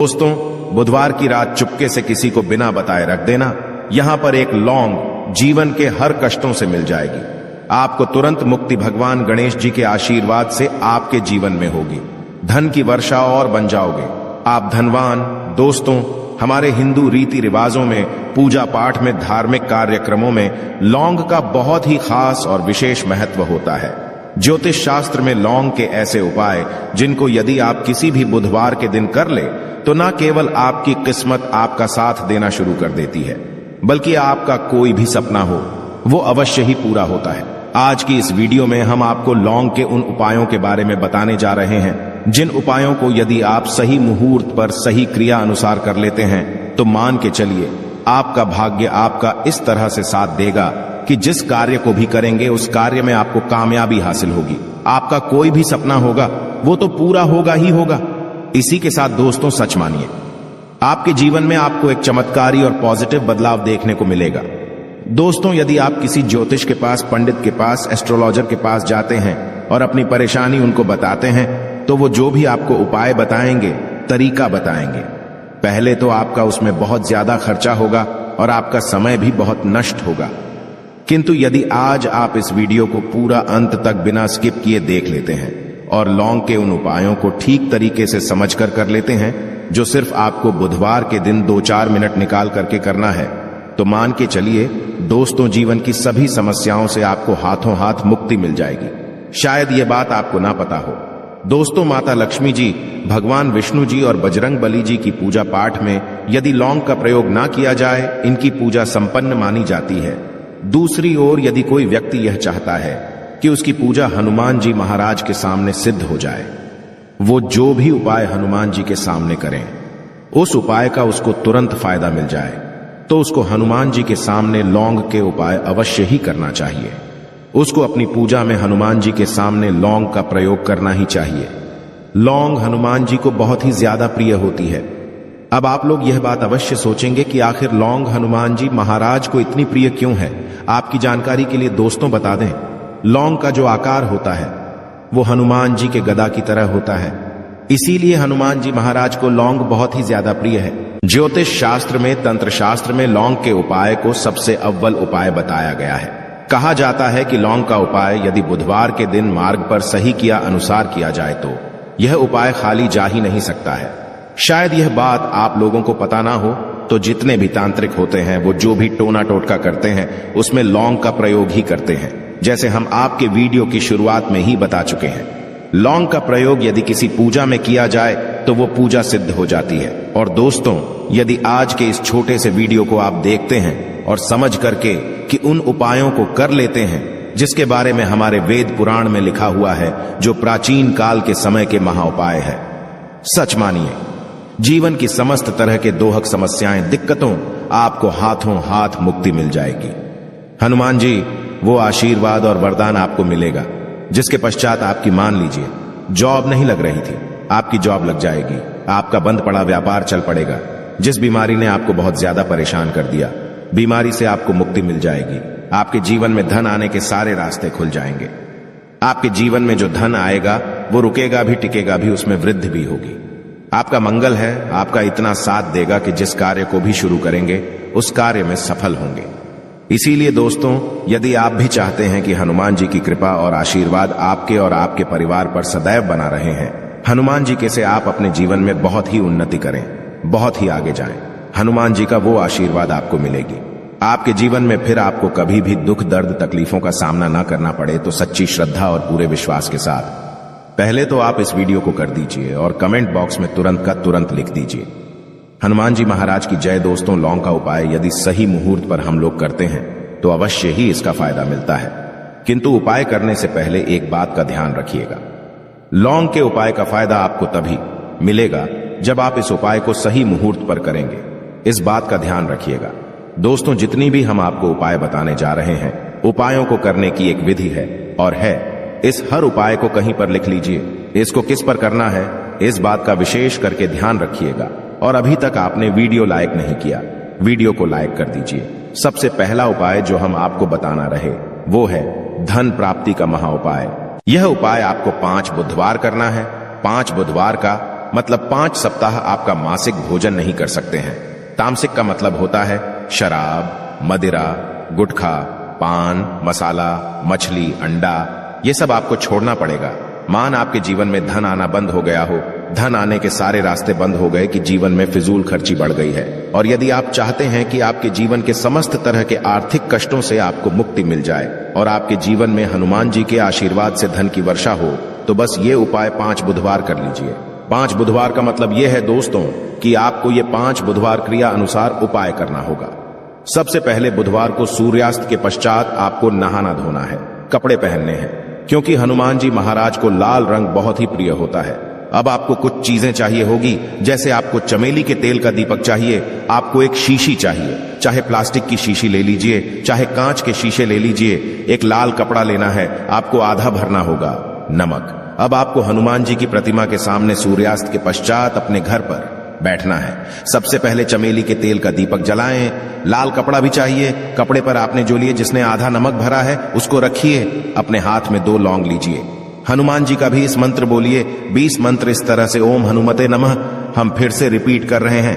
दोस्तों, बुधवार की रात चुपके से किसी को बिना बताए रख देना। यहां पर एक लौंग जीवन के हर कष्टों से मिल जाएगी। आपको तुरंत मुक्ति भगवान गणेश जी के आशीर्वाद से आपके जीवन में होगी। धन की वर्षा और बन जाओगे, आप धनवान। दोस्तों, हमारे हिंदू रीति रिवाजों में, पूजा पाठ में, धार्मिक कार्यक्रमों में लौंग का बहुत ही खास और विशेष महत्व होता है। ज्योतिष शास्त्र में लौंग के ऐसे उपाय जिनको यदि आप किसी भी बुधवार के दिन कर ले तो न केवल आपकी किस्मत आपका साथ देना शुरू कर देती है, बल्कि आपका कोई भी सपना हो वो अवश्य ही पूरा होता है। आज की इस वीडियो में हम आपको लौंग के उन उपायों के बारे में बताने जा रहे हैं जिन उपायों को यदि आप सही मुहूर्त पर सही क्रिया अनुसार कर लेते हैं तो मान के चलिए आपका भाग्य आपका इस तरह से साथ देगा कि जिस कार्य को भी करेंगे उस कार्य में आपको कामयाबी हासिल होगी। आपका कोई भी सपना होगा वो तो पूरा होगा ही होगा। इसी के साथ दोस्तों, सच मानिए, आपके जीवन में आपको एक चमत्कारी और पॉजिटिव बदलाव देखने को मिलेगा। दोस्तों, यदि आप किसी ज्योतिष के पास, पंडित के पास, एस्ट्रोलॉजर के पास जाते हैं और अपनी परेशानी उनको बताते हैं तो वो जो भी आपको उपाय बताएंगे, तरीका बताएंगे, पहले तो आपका उसमें बहुत ज्यादा खर्चा होगा और आपका समय भी बहुत नष्ट होगा। किंतु यदि आज आप इस वीडियो को पूरा अंत तक बिना स्किप किए देख लेते हैं और लौंग के उन उपायों को ठीक तरीके से समझकर कर लेते हैं जो सिर्फ आपको बुधवार के दिन 2-4 मिनट निकाल करके करना है, तो मान के चलिए दोस्तों, जीवन की सभी समस्याओं से आपको हाथों हाथ मुक्ति मिल जाएगी। शायद ये बात आपको ना पता हो दोस्तों, माता लक्ष्मी जी, भगवान विष्णु जी और बजरंग बली जी की पूजा पाठ में यदि लौंग का प्रयोग ना किया जाए, इनकी पूजा संपन्न मानी जाती है। दूसरी ओर यदि कोई व्यक्ति यह चाहता है कि उसकी पूजा हनुमान जी महाराज के सामने सिद्ध हो जाए, वो जो भी उपाय हनुमान जी के सामने करें उस उपाय का उसको तुरंत फायदा मिल जाए, तो उसको हनुमान जी के सामने लौंग के उपाय अवश्य ही करना चाहिए। उसको अपनी पूजा में हनुमान जी के सामने लौंग का प्रयोग करना ही चाहिए। लौंग हनुमान जी को बहुत ही ज्यादा प्रिय होती है। अब आप लोग यह बात अवश्य सोचेंगे कि आखिर लौंग हनुमान जी महाराज को इतनी प्रिय क्यों है। आपकी जानकारी के लिए दोस्तों बता दें, लौंग का जो आकार होता है वो हनुमान जी के गदा की तरह होता है, इसीलिए हनुमान जी महाराज को लौंग बहुत ही ज्यादा प्रिय है। ज्योतिष शास्त्र में, तंत्र शास्त्र में लौंग के उपाय को सबसे अव्वल उपाय बताया गया है। कहा जाता है कि लौंग का उपाय यदि बुधवार के दिन मार्ग पर सही किया अनुसार किया जाए तो यह उपाय खाली जा ही नहीं सकता है। शायद यह बात आप लोगों को पता ना हो, तो जितने भी तांत्रिक होते हैं वो जो भी टोना टोटका करते हैं उसमें लौंग का प्रयोग ही करते हैं, जैसे हम आपके वीडियो की शुरुआत में ही बता चुके हैं। लौंग का प्रयोग यदि किसी पूजा में किया जाए तो वो पूजा सिद्ध हो जाती है। और दोस्तों, यदि आज के इस छोटे से वीडियो को आप देखते हैं और समझ करके कि उन उपायों को कर लेते हैं जिसके बारे में हमारे वेद पुराण में लिखा हुआ है, जो प्राचीन काल के समय के महाउपाय है, सच मानिए जीवन की समस्त तरह के दोहक समस्याएं, दिक्कतों आपको हाथों हाथ मुक्ति मिल जाएगी। हनुमान जी वो आशीर्वाद और वरदान आपको मिलेगा जिसके पश्चात आपकी, मान लीजिए, जॉब नहीं लग रही थी, आपकी जॉब लग जाएगी। आपका बंद पड़ा व्यापार चल पड़ेगा। जिस बीमारी ने आपको बहुत ज्यादा परेशान कर दिया, बीमारी से आपको मुक्ति मिल जाएगी। आपके जीवन में धन आने के सारे रास्ते खुल जाएंगे। आपके जीवन में जो धन आएगा वो रुकेगा भी, टिकेगा भी, उसमें वृद्धि भी होगी। आपका मंगल है, आपका इतना साथ देगा कि जिस कार्य को भी शुरू करेंगे उस कार्य में सफल होंगे। इसीलिए दोस्तों, यदि आप भी चाहते हैं कि हनुमान जी की कृपा और आशीर्वाद आपके और आपके परिवार पर सदैव बना रहे हैं, हनुमान जी के से आप अपने जीवन में बहुत ही उन्नति करें, बहुत ही आगे जाएं, हनुमान जी का वो आशीर्वाद आपको मिलेगी। आपके जीवन में फिर आपको कभी भी दुख, दर्द, तकलीफों का सामना ना करना पड़े, तो सच्ची श्रद्धा और पूरे विश्वास के साथ पहले तो आप इस वीडियो को कर दीजिए और कमेंट बॉक्स में तुरंत का तुरंत लिख दीजिए, हनुमान जी महाराज की जय। दोस्तों, लौंग का उपाय यदि सही मुहूर्त पर हम लोग करते हैं तो अवश्य ही इसका फायदा मिलता है। किंतु उपाय करने से पहले एक बात का ध्यान रखिएगा, लौंग के उपाय का फायदा आपको तभी मिलेगा जब आप इस उपाय को सही मुहूर्त पर करेंगे। इस बात का ध्यान रखिएगा दोस्तों। जितनी भी हम आपको उपाय बताने जा रहे हैं, उपायों को करने की एक विधि है और इस हर उपाय को कहीं पर लिख लीजिए। इसको किस पर करना है, इस बात का विशेष करके ध्यान रखिएगा। और अभी तक आपने वीडियो लाइक नहीं किया, वीडियो को लाइक कर दीजिए। सबसे पहला उपाय जो हम आपको बताना रहे वो है धन प्राप्ति का महाउपाय। यह उपाय आपको 5 बुधवार करना है। 5 बुधवार का मतलब 5 सप्ताह आपका मासिक भोजन नहीं कर सकते हैं। तामसिक का मतलब होता है शराब, मदिरा, गुटखा, पान, मसाला, मछली, अंडा, ये सब आपको छोड़ना पड़ेगा। मान आपके जीवन में धन आना बंद हो गया हो, धन आने के सारे रास्ते बंद हो गए कि जीवन में फिजूल खर्ची बढ़ गई है, और यदि आप चाहते हैं कि आपके जीवन के समस्त तरह के आर्थिक कष्टों से आपको मुक्ति मिल जाए और आपके जीवन में हनुमान जी के आशीर्वाद से धन की वर्षा हो, तो बस ये उपाय 5 बुधवार कर लीजिए। 5 बुधवार का मतलब यह है दोस्तों कि आपको ये 5 बुधवार क्रिया अनुसार उपाय करना होगा। सबसे पहले बुधवार को सूर्यास्त के पश्चात आपको नहाना धोना है, कपड़े पहनने हैं, क्योंकि हनुमान जी महाराज को लाल रंग बहुत ही प्रिय होता है। अब आपको कुछ चीजें चाहिए होगी, जैसे आपको चमेली के तेल का दीपक चाहिए, आपको एक शीशी चाहिए, चाहे प्लास्टिक की शीशी ले लीजिए, चाहे कांच के शीशे ले लीजिए, एक लाल कपड़ा लेना है, आपको आधा भरना होगा, नमक। अब आपको हनुमान जी की प्रतिमा के सामने सूर्यास्त के पश्चात अपने घर पर बैठना है। सबसे पहले चमेली के तेल का दीपक जलाएं, लाल कपड़ा भी चाहिए, कपड़े पर आपने जो लिए जिसने आधा नमक भरा है उसको रखिए, अपने हाथ में 2 लौंग लीजिए, हनुमान जी का भी इस मंत्र बोलिए, 20 मंत्र इस तरह से, ओम हनुमते नमः। हम फिर से रिपीट कर रहे हैं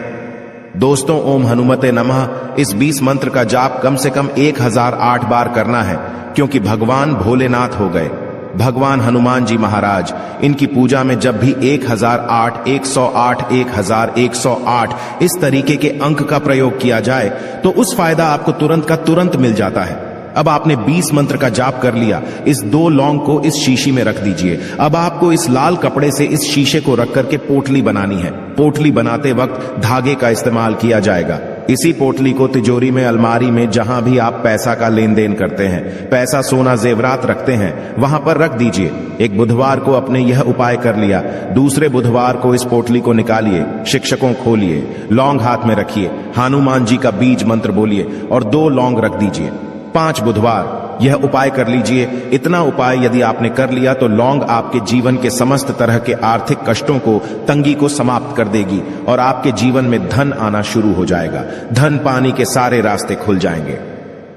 दोस्तों, ओम हनुमते नमः। इस 20 मंत्र का जाप कम से कम 1008 बार करना है, क्योंकि भगवान भोलेनाथ हो गए, भगवान हनुमान जी महाराज, इनकी पूजा में जब भी 1008, 108, 1108 इस तरीके के अंक का प्रयोग किया जाए तो उस फायदा आपको तुरंत का तुरंत मिल जाता है। अब आपने 20 मंत्र का जाप कर लिया, इस 2 लौंग को इस शीशी में रख दीजिए। अब आपको इस लाल कपड़े से इस शीशे को रख करके पोटली बनानी है। पोटली बनाते वक्त धागे का इस्तेमाल किया जाएगा। इसी पोटली को तिजोरी में, अलमारी में, जहां भी आप पैसा का लेन देन करते हैं, पैसा, सोना, जेवरात रखते हैं, वहां पर रख दीजिए। एक बुधवार को आपने यह उपाय कर लिया, दूसरे बुधवार को इस पोटली को निकालिए, शिक्षकों खोलिए, लौंग हाथ में रखिए, हनुमान जी का बीज मंत्र बोलिए और 2 लौंग रख दीजिए। 5 बुधवार यह उपाय कर लीजिए। इतना उपाय यदि आपने कर लिया तो लौंग आपके जीवन के समस्त तरह के आर्थिक कष्टों को, तंगी को समाप्त कर देगी और आपके जीवन में धन आना शुरू हो जाएगा। धन पानी के सारे रास्ते खुल जाएंगे।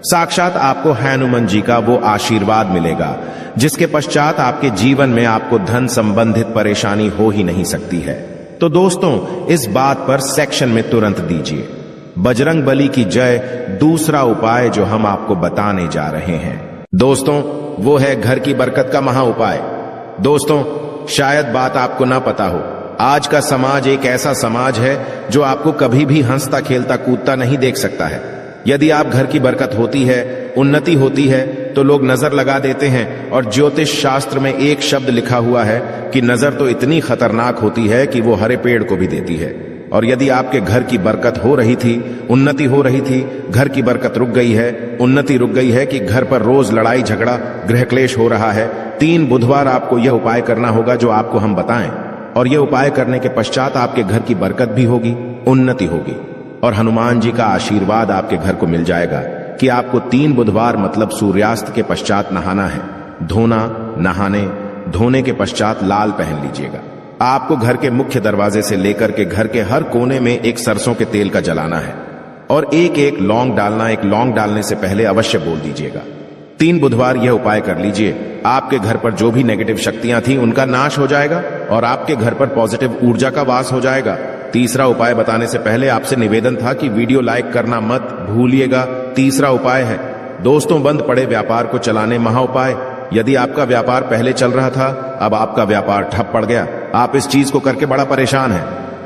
साक्षात आपको हनुमान जी का वो आशीर्वाद मिलेगा जिसके पश्चात आपके जीवन में आपको धन संबंधित परेशानी हो ही नहीं सकती है। तो दोस्तों, इस बात पर सेक्शन में तुरंत दीजिए बजरंग बली की जय। दूसरा उपाय जो हम आपको बताने जा रहे हैं दोस्तों, वो है घर की बरकत का महा उपाय। दोस्तों, शायद बात आपको ना पता हो, आज का समाज एक ऐसा समाज है जो आपको कभी भी हंसता खेलता कूदता नहीं देख सकता है। यदि आप घर की बरकत होती है, उन्नति होती है, तो लोग नजर लगा देते हैं, और ज्योतिष शास्त्र में एक शब्द लिखा हुआ है कि नजर तो इतनी खतरनाक होती है कि वो हरे पेड़ को भी देती है। और यदि आपके घर की बरकत हो रही थी, उन्नति हो रही थी, घर की बरकत रुक गई है, उन्नति रुक गई है कि घर पर रोज लड़ाई झगड़ा, गृह क्लेश हो रहा है, 3 बुधवार आपको यह उपाय करना होगा जो आपको हम बताएं। और यह उपाय करने के पश्चात आपके घर की बरकत भी होगी, उन्नति होगी और हनुमान जी का आशीर्वाद आपके घर को मिल जाएगा कि आपको 3 बुधवार मतलब सूर्यास्त के पश्चात नहाना है। धोने के पश्चात लाल पहन लीजिएगा। आपको घर के मुख्य दरवाजे से लेकर के घर के हर कोने में एक सरसों के तेल का जलाना है और एक लौंग डालना। एक लौंग डालने से पहले अवश्य बोल दीजिएगा। 3 बुधवार यह उपाय कर लीजिए। आपके घर पर जो भी नेगेटिव शक्तियां थी उनका नाश हो जाएगा और आपके घर पर पॉजिटिव ऊर्जा का वास हो जाएगा। तीसरा उपाय बताने से पहले आपसे निवेदन था कि वीडियो लाइक करना मत भूलिएगा। तीसरा उपाय है दोस्तों, बंद पड़े व्यापार को चलाने महा उपाय। यदि आपका व्यापार पहले चल रहा था, अब आपका व्यापार ठप पड़ गया, आप इस चीज को करके बड़ा परेशान हैं,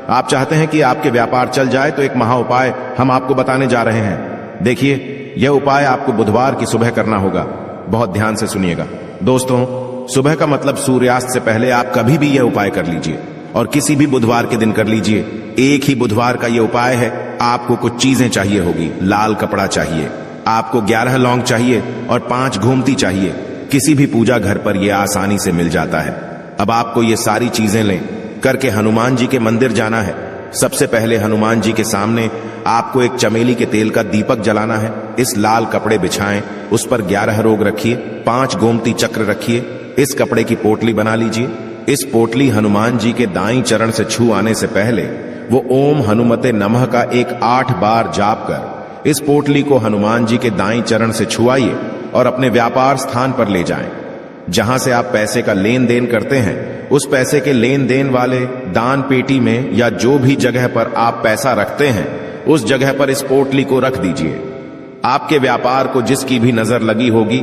आप चाहते हैं कि आपके व्यापार चल जाए, तो एक महा उपाय हम आपको बताने जा रहे हैं। देखिए, यह उपाय आपको बुधवार की सुबह करना होगा। बहुत ध्यान से सुनिएगा दोस्तों। सुबह का मतलब सूर्यास्त से पहले आप कभी भी यह उपाय कर लीजिए और किसी भी बुधवार के दिन कर लीजिए। एक ही बुधवार का यह उपाय है। आपको कुछ चीजें चाहिए होगी। लाल कपड़ा चाहिए, आपको 11 लौंग चाहिए और 5 घूमती चाहिए। किसी भी पूजा घर पर यह आसानी से मिल जाता है। अब आपको ये सारी चीजें लें करके हनुमान जी के मंदिर जाना है। सबसे पहले हनुमान जी के सामने आपको एक चमेली के तेल का दीपक जलाना है। इस लाल कपड़े बिछाएं, उस पर 11 रोग रखिए, 5 गोमती चक्र रखिए। इस कपड़े की पोटली बना लीजिए। इस पोटली हनुमान जी के दाईं चरण से छू आने से पहले वो ओम हनुमते नमः का एक 8 बार जाप कर इस पोटली को हनुमान जी के दाईं चरण से छुआइए और अपने व्यापार स्थान पर ले जाएं। जहां से आप पैसे का लेन देन करते हैं उस पैसे के लेन देन वाले दान पेटी में या जो भी जगह पर आप पैसा रखते हैं उस जगह पर इस पोटली को रख दीजिए। आपके व्यापार को जिसकी भी नजर लगी होगी,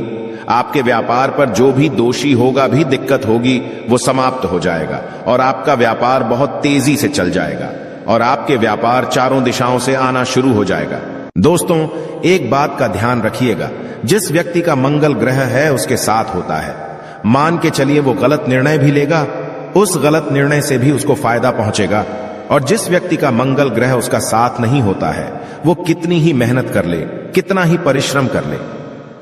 आपके व्यापार पर जो भी दोषी होगा भी दिक्कत होगी, वो समाप्त हो जाएगा और आपका व्यापार बहुत तेजी से चल जाएगा और आपके व्यापार चारों दिशाओं से आना शुरू हो जाएगा। दोस्तों, एक बात का ध्यान रखिएगा, जिस व्यक्ति का मंगल ग्रह है उसके साथ होता है, मान के चलिए वो गलत निर्णय भी लेगा, उस गलत निर्णय से भी उसको फायदा पहुंचेगा। और जिस व्यक्ति का मंगल ग्रह उसका साथ नहीं होता है, वो कितनी ही मेहनत कर ले, कितना ही परिश्रम कर ले,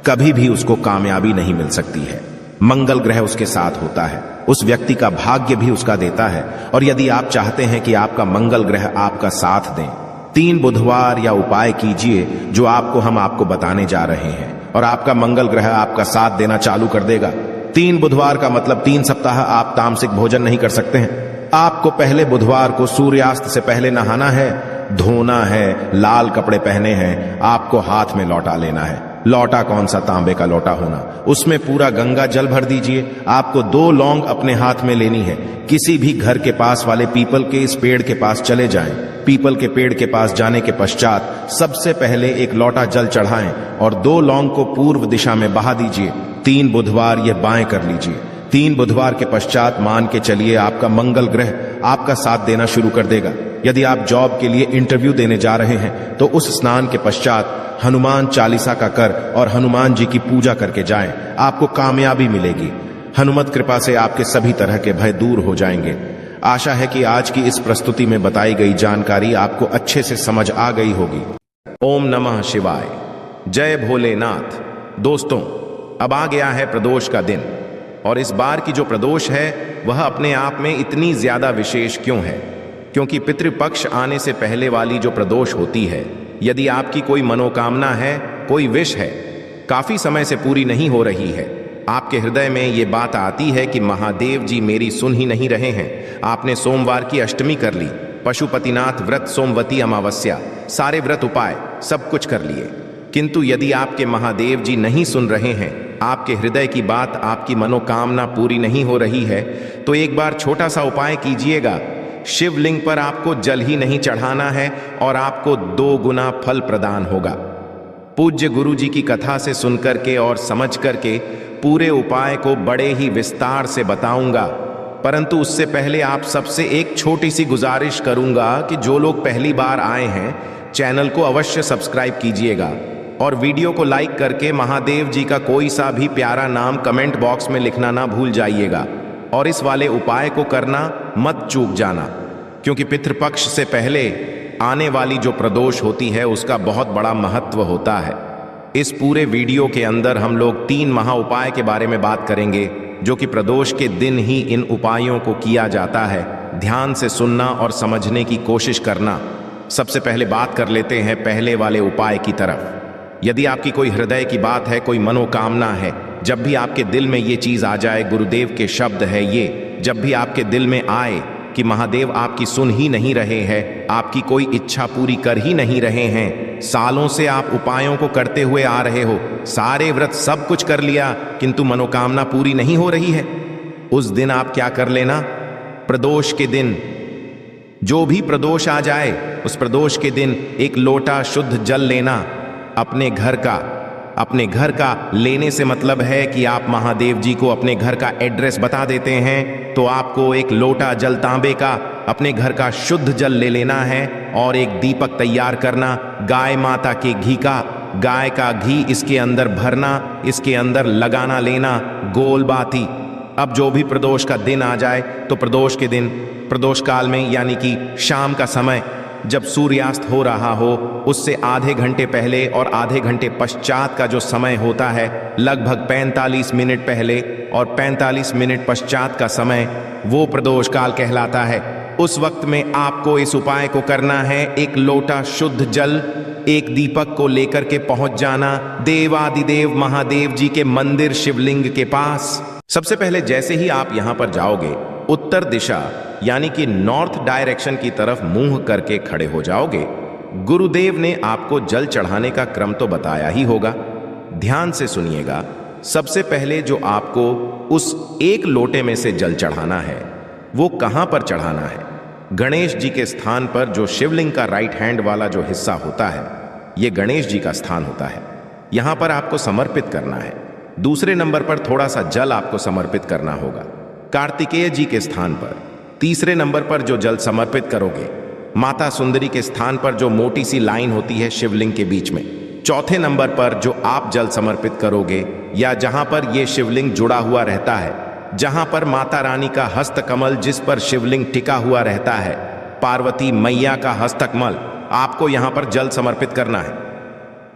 कभी भी उसको कामयाबी नहीं मिल सकती है। मंगल ग्रह उसके साथ होता है, उस व्यक्ति का भाग्य भी उसका देता है। और यदि आप चाहते हैं कि आपका मंगल ग्रह आपका साथ दें, 3 बुधवार या उपाय कीजिए जो हम आपको बताने जा रहे हैं और आपका मंगल ग्रह आपका साथ देना चालू कर देगा। 3 बुधवार का मतलब 3 सप्ताह आप तामसिक भोजन नहीं कर सकते हैं। आपको पहले बुधवार को सूर्यास्त से पहले नहाना है, धोना है, लाल कपड़े पहने हैं, आपको हाथ में लौटा लेना है। लौटा कौन सा, तांबे का लौटा होना, उसमें पूरा गंगा जल भर दीजिए। आपको 2 लौंग अपने हाथ में लेनी है। किसी भी घर के पास वाले पीपल के इस पेड़ के पास चले जाएं। पीपल के पेड़ के पास जाने के पश्चात सबसे पहले एक लोटा जल चढ़ाएं और 2 लौंग को पूर्व दिशा में बहा दीजिए। 3 बुधवार ये बाएं कर लीजिए। 3 बुधवार के पश्चात मान के चलिए आपका मंगल ग्रह आपका साथ देना शुरू कर देगा। यदि आप जॉब के लिए इंटरव्यू देने जा रहे हैं तो उस स्नान के पश्चात हनुमान चालीसा का कर और हनुमान जी की पूजा करके जाएं, आपको कामयाबी मिलेगी। हनुमत कृपा से आपके सभी तरह के भय दूर हो जाएंगे। आशा है कि आज की इस प्रस्तुति में बताई गई जानकारी आपको अच्छे से समझ आ गई होगी। ओम नमः शिवाय, जय भोलेनाथ। दोस्तों, अब आ गया है प्रदोष का दिन और इस बार की जो प्रदोष है वह अपने आप में इतनी ज्यादा विशेष क्यों है? क्योंकि पितृपक्ष आने से पहले वाली जो प्रदोष होती है, यदि आपकी कोई मनोकामना है, कोई विश है, काफी समय से पूरी नहीं हो रही है, आपके हृदय में ये बात आती है कि महादेव जी मेरी सुन ही नहीं रहे हैं। आपने सोमवार की अष्टमी कर ली, पशुपतिनाथ व्रत, सोमवती अमावस्या, सारे व्रत उपाय सब कुछ कर लिए, किंतु यदि आपके महादेव जी नहीं सुन रहे हैं, आपके हृदय की बात, आपकी मनोकामना पूरी नहीं हो रही है, तो एक बार छोटा सा उपाय कीजिएगा। शिवलिंग पर आपको जल ही नहीं चढ़ाना है और आपको 2 गुना फल प्रदान होगा। पूज्य गुरु जी की कथा से सुनकर के और समझ करके पूरे उपाय को बड़े ही विस्तार से बताऊंगा, परंतु उससे पहले आप सबसे एक छोटी सी गुजारिश करूंगा कि जो लोग पहली बार आए हैं, चैनल को अवश्य सब्सक्राइब कीजिएगा और वीडियो को लाइक करके महादेव जी का कोई सा भी प्यारा नाम कमेंट बॉक्स में लिखना ना भूल जाइएगा और इस वाले उपाय को करना मत चूक जाना, क्योंकि पितृपक्ष से पहले आने वाली जो प्रदोष होती है उसका बहुत बड़ा महत्व होता है। इस पूरे वीडियो के अंदर हम लोग 3 महा उपाय के बारे में बात करेंगे, जो कि प्रदोष के दिन ही इन उपायों को किया जाता है। ध्यान से सुनना और समझने की कोशिश करना। सबसे पहले बात कर लेते हैं पहले वाले उपाय की तरफ। यदि आपकी कोई हृदय की बात है, कोई मनोकामना है, जब भी आपके दिल में ये चीज आ जाए, गुरुदेव के शब्द है ये, जब भी आपके दिल में आए कि महादेव आपकी सुन ही नहीं रहे हैं, आपकी कोई इच्छा पूरी कर ही नहीं रहे हैं, सालों से आप उपायों को करते हुए आ रहे हो, सारे व्रत सब कुछ कर लिया किंतु मनोकामना पूरी नहीं हो रही है, उस दिन आप क्या कर लेना, प्रदोष के दिन, जो भी प्रदोष आ जाए उस प्रदोष के दिन एक लोटा शुद्ध जल लेना अपने घर का लेने से मतलब है कि आप महादेव जी को अपने घर का एड्रेस बता देते हैं, तो आपको एक लोटा जल तांबे का अपने घर का शुद्ध जल ले लेना है और एक दीपक तैयार करना गाय माता के घी का, गाय का घी इसके अंदर भरना, इसके अंदर लगाना लेना गोल बाती। अब जो भी प्रदोष का दिन आ जाए तो प्रदोष के दिन, प्रदोष काल में यानी कि शाम का समय, जब सूर्यास्त हो रहा हो उससे आधे घंटे पहले और आधे घंटे पश्चात का जो समय होता है, लगभग 45 मिनट पहले और 45 मिनट पश्चात का समय, वो प्रदोष काल कहलाता है। उस वक्त में आपको इस उपाय को करना है, एक लोटा शुद्ध जल, एक दीपक को लेकर के पहुंच जाना देवादिदेव महादेव जी के मंदिर शिवलिंग के पास। सबसे पहले जैसे ही आप यहां पर जाओगे, उत्तर दिशा यानी कि नॉर्थ डायरेक्शन की तरफ मुंह करके खड़े हो जाओगे। गुरुदेव ने आपको जल चढ़ाने का क्रम तो बताया ही होगा, ध्यान से सुनिएगा। सबसे पहले जो आपको उस एक लोटे में से जल चढ़ाना है, वो कहां पर चढ़ाना है? गणेश जी के स्थान पर जो शिवलिंग का राइट हैंड वाला जो हिस्सा होता है, ये गणेश जी का स्थान होता है। यहां पर आपको समर्पित करना है। दूसरे नंबर पर थोड़ा सा जल आपको समर्पित करना होगा कार्तिकेय जी के स्थान पर। तीसरे नंबर पर जो जल समर्पित करोगे, माता सुंदरी के स्थान पर जो मोटी सी लाइन होती है शिवलिंग के बीच में। चौथे नंबर पर जो आप जल समर्पित करोगे, या जहां पर यह शिवलिंग जुड़ा हुआ रहता है, जहां पर माता रानी का हस्तकमल जिस पर शिवलिंग टिका हुआ रहता है, पार्वती मैया का हस्तकमल, आपको यहां पर जल समर्पित करना है।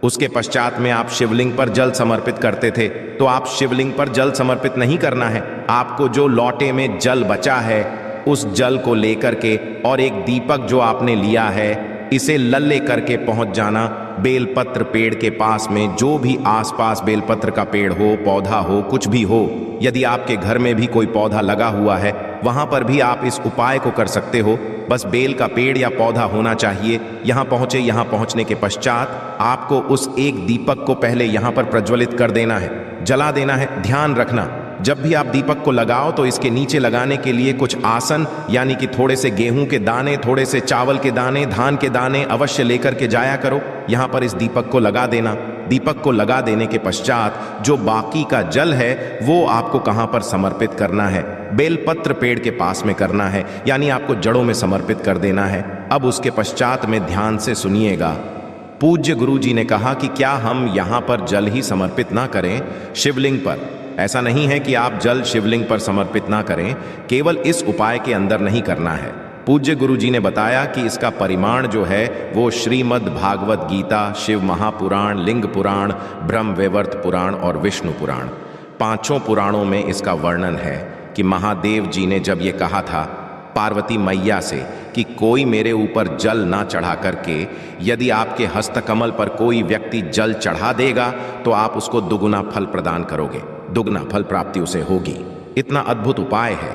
उसके पश्चात में आप शिवलिंग पर जल समर्पित करते थे, तो आप शिवलिंग पर जल समर्पित नहीं करना है। आपको जो लोटे में जल बचा है, उस जल को लेकर के और एक दीपक जो आपने लिया है, इसे लल्ले करके पहुंच जाना बेलपत्र पेड़ के पास में। जो भी आसपास बेलपत्र का पेड़ हो, पौधा हो, कुछ भी हो, यदि आपके घर में भी कोई पौधा लगा हुआ है, वहां पर भी आप इस उपाय को कर सकते हो। बस बेल का पेड़ या पौधा होना चाहिए। यहां पहुंचे, यहां पहुंचने के पश्चात आपको उस एक दीपक को पहले यहां पर प्रज्वलित कर देना है, जला देना है। ध्यान रखना, जब भी आप दीपक को लगाओ तो इसके नीचे लगाने के लिए कुछ आसन, यानी कि थोड़े से गेहूं के दाने, थोड़े से चावल के दाने, धान के दाने अवश्य लेकर के जाया करो। यहां पर इस दीपक को लगा देना। दीपक को लगा देने के पश्चात जो बाकी का जल है वो आपको कहां पर समर्पित करना है? बेलपत्र पेड़ के पास में करना है, यानी आपको जड़ों में समर्पित कर देना है। अब उसके पश्चात में ध्यान से सुनिएगा। पूज्य गुरु जी ने कहा कि क्या हम यहां पर जल ही समर्पित ना करें शिवलिंग पर? ऐसा नहीं है कि आप जल शिवलिंग पर समर्पित ना करें, केवल इस उपाय के अंदर नहीं करना है। पूज्य गुरु जी ने बताया कि इसका परिमाण जो है वो श्रीमद् भागवत गीता, शिव महापुराण, लिंग पुराण, ब्रह्म वैवर्त पुराण और विष्णु पुराण, पांचों पुराणों में इसका वर्णन है कि महादेव जी ने जब ये कहा था पार्वती मैया से कि कोई मेरे ऊपर जल ना चढ़ा करके, यदि आपके हस्तकमल पर कोई व्यक्ति जल चढ़ा देगा तो आप उसको दुगुना फल प्रदान करोगे, दुगना फल प्राप्ति उसे होगी। इतना अद्भुत उपाय है,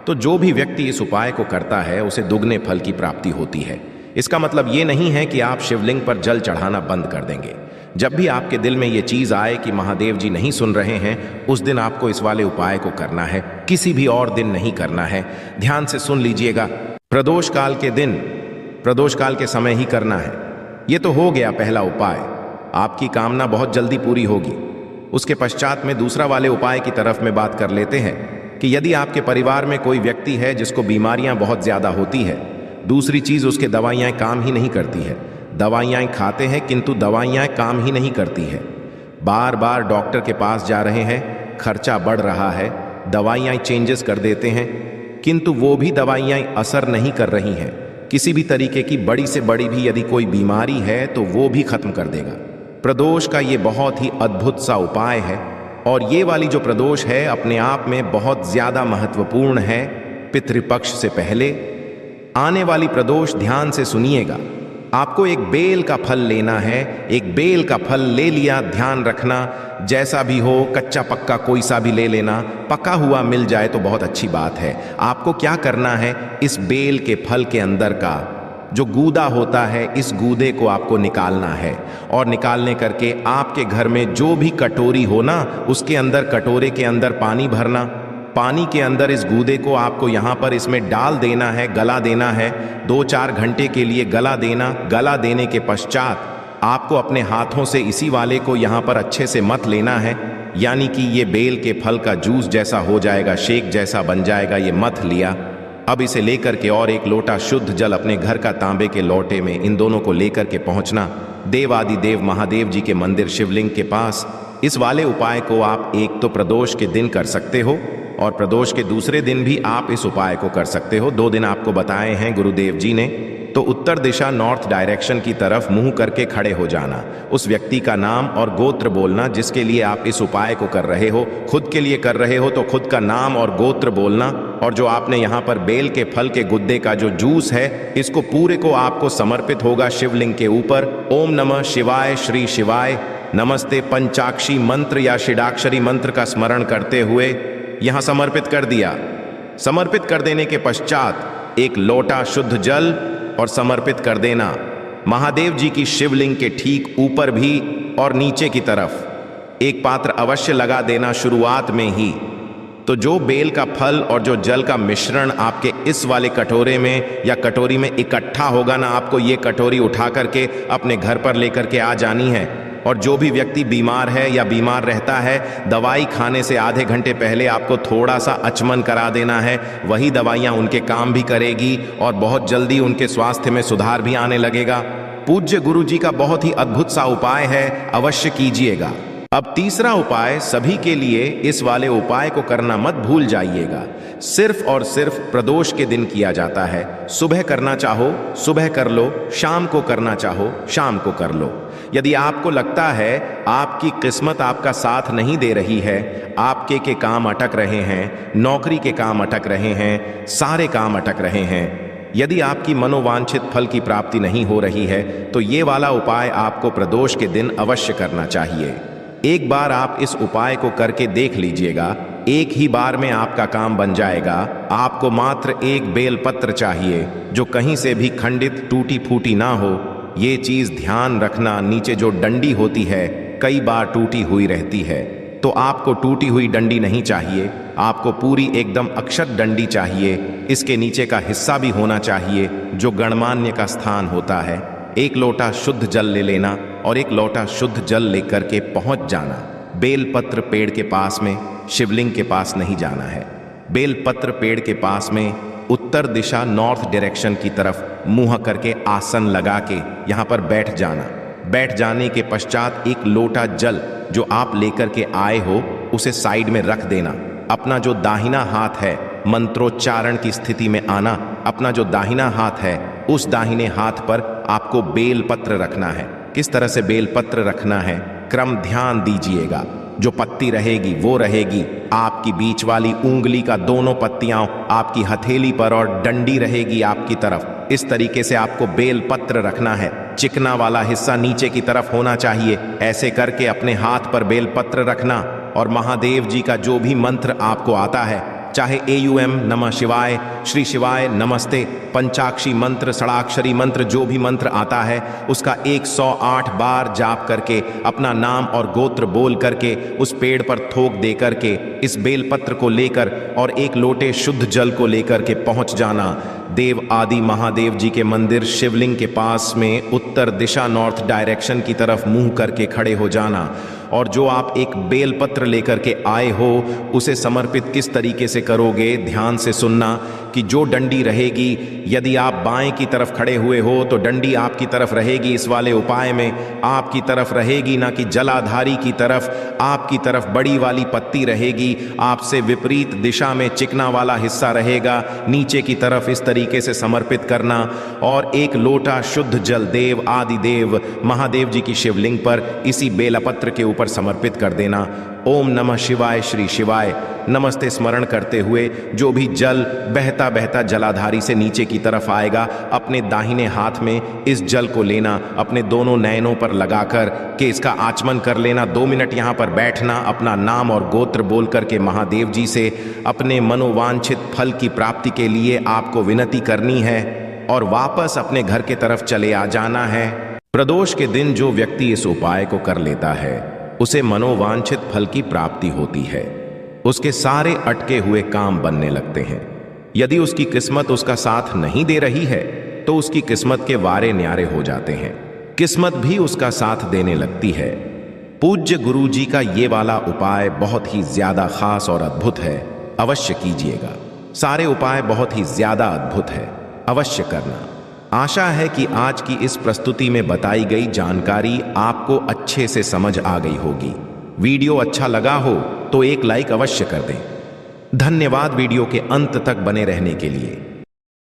तो जो भी व्यक्ति इस उपाय को करता है उसे दुगने फल की प्राप्ति होती है। इसका मतलब ये नहीं है कि आप शिवलिंग पर जल चढ़ाना बंद कर देंगे। जब भी आपके दिल में ये चीज आए कि महादेव जी नहीं सुन रहे हैं, उस दिन आपको इस वाले उपाय को करना है, किसी भी और दिन नहीं करना है। ध्यान से सुन लीजिएगा। प्रदोष काल के दिन, प्रदोष काल के समय ही करना है। ये तो हो गया पहला उपाय, आपकी कामना बहुत जल्दी पूरी होगी। उसके पश्चात में दूसरा वाले उपाय की तरफ में बात कर लेते हैं कि यदि आपके परिवार में कोई व्यक्ति है जिसको बीमारियां बहुत ज्यादा होती है, दूसरी चीज उसके दवाइयां काम ही नहीं करती है, दवाइयां खाते हैं किंतु दवाइयां काम ही नहीं करती है, बार बार डॉक्टर के पास जा रहे हैं, खर्चा बढ़ रहा है, दवाइयां चेंजेस कर देते हैं किंतु वो भी दवाइयां असर नहीं कर रही हैं, किसी भी तरीके की बड़ी से बड़ी भी यदि कोई बीमारी है तो वो भी खत्म कर देगा। प्रदोष का ये बहुत ही अद्भुत सा उपाय है, और ये वाली जो प्रदोष है अपने आप में बहुत ज्यादा महत्वपूर्ण है। पितृपक्ष से पहले आने वाली प्रदोष, ध्यान से सुनिएगा। आपको एक बेल का फल लेना है, एक बेल का फल ले लिया, ध्यान रखना जैसा भी हो, कच्चा पक्का कोई सा भी ले लेना, पका हुआ मिल जाए तो बहुत अच्छी बात है। आपको क्या करना है, इस बेल के फल के अंदर का जो गूदा होता है, इस गूदे को आपको निकालना है, और निकालने करके आपके घर में जो भी कटोरी हो ना, उसके अंदर, कटोरे के अंदर पानी भरना, पानी के अंदर इस गूदे को आपको यहाँ पर इसमें डाल देना है, गला देना है, 2-4 घंटे के लिए गला देना। गला देने के पश्चात आपको अपने हाथों से इसी वाले को यहाँ पर अच्छे से मथ लेना है, यानी कि ये बेल के फल का जूस जैसा हो जाएगा, शेक जैसा बन जाएगा। ये मथ लिया, अब इसे लेकर के और एक लोटा शुद्ध जल अपने घर का तांबे के लोटे में इन दोनों को लेकर के पहुंचना देवादि देव महादेव जी के मंदिर शिवलिंग के पास। इस वाले उपाय को आप एक तो प्रदोष के दिन कर सकते हो, और प्रदोष के दूसरे दिन भी आप इस उपाय को कर सकते हो। 2 दिन आपको बताए हैं गुरुदेव जी ने। तो उत्तर दिशा, नॉर्थ डायरेक्शन की तरफ मुंह करके खड़े हो जाना, उस व्यक्ति का नाम और गोत्र बोलना जिसके लिए आप इस उपाय को कर रहे हो। खुद के लिए कर रहे हो तो खुद का नाम और गोत्र बोलना, और जो आपने यहाँ पर बेल के फल के गुद्दे का जो जूस है, इसको पूरे को आपको समर्पित होगा शिवलिंग के ऊपर। ओम नमः शिवाय, श्री शिवाय नमस्ते पंचाक्षी मंत्र या षडाक्षरी मंत्र का स्मरण करते हुए यहां समर्पित कर दिया। समर्पित कर देने के पश्चात एक लोटा शुद्ध जल और समर्पित कर देना महादेव जी की शिवलिंग के ठीक ऊपर भी और नीचे की तरफ। एक पात्र अवश्य लगा देना शुरुआत में ही। तो जो बेल का फल और जो जल का मिश्रण आपके इस वाले कटोरे में या कटोरी में इकट्ठा होगा ना, आपको ये कटोरी उठा करके अपने घर पर लेकर के आ जानी है। और जो भी व्यक्ति बीमार है या बीमार रहता है, दवाई खाने से आधे घंटे पहले आपको थोड़ा सा अचमन करा देना है। वही दवाइयाँ उनके काम भी करेगी और बहुत जल्दी उनके स्वास्थ्य में सुधार भी आने लगेगा। पूज्य गुरु जी का बहुत ही अद्भुत सा उपाय है, अवश्य कीजिएगा। अब तीसरा उपाय सभी के लिए, इस वाले उपाय को करना मत भूल जाइएगा। सिर्फ और सिर्फ प्रदोष के दिन किया जाता है। सुबह करना चाहो सुबह कर लो, शाम को करना चाहो शाम को कर लो। यदि आपको लगता है आपकी किस्मत आपका साथ नहीं दे रही है, आपके के काम अटक रहे हैं, नौकरी के काम अटक रहे हैं, सारे काम अटक रहे हैं, यदि आपकी मनोवांछित फल की प्राप्ति नहीं हो रही है, तो ये वाला उपाय आपको प्रदोष के दिन अवश्य करना चाहिए। एक बार आप इस उपाय को करके देख लीजिएगा, एक ही बार में आपका काम बन जाएगा। आपको मात्र एक बेलपत्र चाहिए जो कहीं से भी खंडित टूटी फूटी ना हो। ये चीज ध्यान रखना, नीचे जो डंडी होती है कई बार टूटी हुई रहती है, तो आपको टूटी हुई डंडी नहीं चाहिए, आपको पूरी एकदम अक्षत डंडी चाहिए। इसके नीचे का हिस्सा भी होना चाहिए जो गणमान्य का स्थान होता है। एक लोटा शुद्ध जल ले लेना और एक लोटा शुद्ध जल लेकर के पहुंच जाना। बेलपत्र पेड़ के पास में, शिवलिंग के पास नहीं जाना है। बेलपत्र पेड़ के पास में उत्तर दिशा नॉर्थ डायरेक्शन की तरफ मुंह करके आसन लगा के यहाँ पर बैठ जाना। बैठ जाने के पश्चात एक लोटा जल जो आप लेकर के आए हो उसे साइड में रख देना। अपना जो दाहिना हाथ है, मंत्रोच्चारण की स्थिति में आना। अपना जो दाहिना हाथ है, उस दाहिने हाथ पर आपको बेलपत्र रखना है। किस तरह से बेलपत्र रखना है, क्रम ध्यान दीजिएगा। जो पत्ती रहेगी वो रहेगी आपकी बीच वाली उंगली का दोनों पत्तियां आपकी हथेली पर और डंडी रहेगी आपकी तरफ। इस तरीके से आपको बेलपत्र रखना है। चिकना वाला हिस्सा नीचे की तरफ होना चाहिए। ऐसे करके अपने हाथ पर बेलपत्र रखना और महादेव जी का जो भी मंत्र आपको आता है, चाहे AUM नमः शिवाय, श्री शिवाय नमस्ते, पंचाक्षी मंत्र, षडाक्षरी मंत्र, जो भी मंत्र आता है उसका 108 बार जाप करके अपना नाम और गोत्र बोल करके उस पेड़ पर थोक दे करके इस बेलपत्र को लेकर और एक लोटे शुद्ध जल को लेकर के पहुंच जाना। देव आदि महादेव जी के मंदिर शिवलिंग के पास में उत्तर दिशा नॉर्थ डायरेक्शन की तरफ मुंह करके खड़े हो जाना। और जो आप एक बेलपत्र लेकर के आए हो उसे समर्पित किस तरीके से करोगे, ध्यान से सुनना कि जो डंडी रहेगी, यदि आप बाएं की तरफ खड़े हुए हो तो डंडी आपकी तरफ रहेगी। इस वाले उपाय में आपकी तरफ रहेगी, ना कि जलाधारी की तरफ। आपकी तरफ बड़ी वाली पत्ती रहेगी, आपसे विपरीत दिशा में चिकना वाला हिस्सा रहेगा। नीचे की तरफ इस तरीके से समर्पित करना और एक लोटा शुद्ध जल देव आदि देव महादेव जी की शिवलिंग पर इसी बेलपत्र के ऊपर समर्पित कर देना। ओम नमः शिवाय, श्री शिवाय नमस्ते स्मरण करते हुए जो भी जल बहता बहता जलाधारी से नीचे की तरफ आएगा, अपने दाहिने हाथ में इस जल को लेना, अपने दोनों नयनों पर लगाकर के इसका आचमन कर लेना। 2 मिनट यहाँ पर बैठना, अपना नाम और गोत्र बोल करके महादेव जी से अपने मनोवांछित फल की प्राप्ति के लिए आपको विनती करनी है और वापस अपने घर के तरफ चले आ जाना है। प्रदोष के दिन जो व्यक्ति इस उपाय को कर लेता है उसे मनोवांछित फल की प्राप्ति होती है। उसके सारे अटके हुए काम बनने लगते हैं। यदि उसकी किस्मत उसका साथ नहीं दे रही है तो उसकी किस्मत के वारे न्यारे हो जाते हैं, किस्मत भी उसका साथ देने लगती है। पूज्य गुरु जी का ये वाला उपाय बहुत ही ज्यादा खास और अद्भुत है, अवश्य कीजिएगा। सारे उपाय बहुत ही ज्यादा अद्भुत है, अवश्य करना। आशा है कि आज की इस प्रस्तुति में बताई गई जानकारी आपको अच्छे से समझ आ गई होगी। वीडियो अच्छा लगा हो तो एक लाइक अवश्य कर दें। धन्यवाद वीडियो के अंत तक बने रहने के लिए।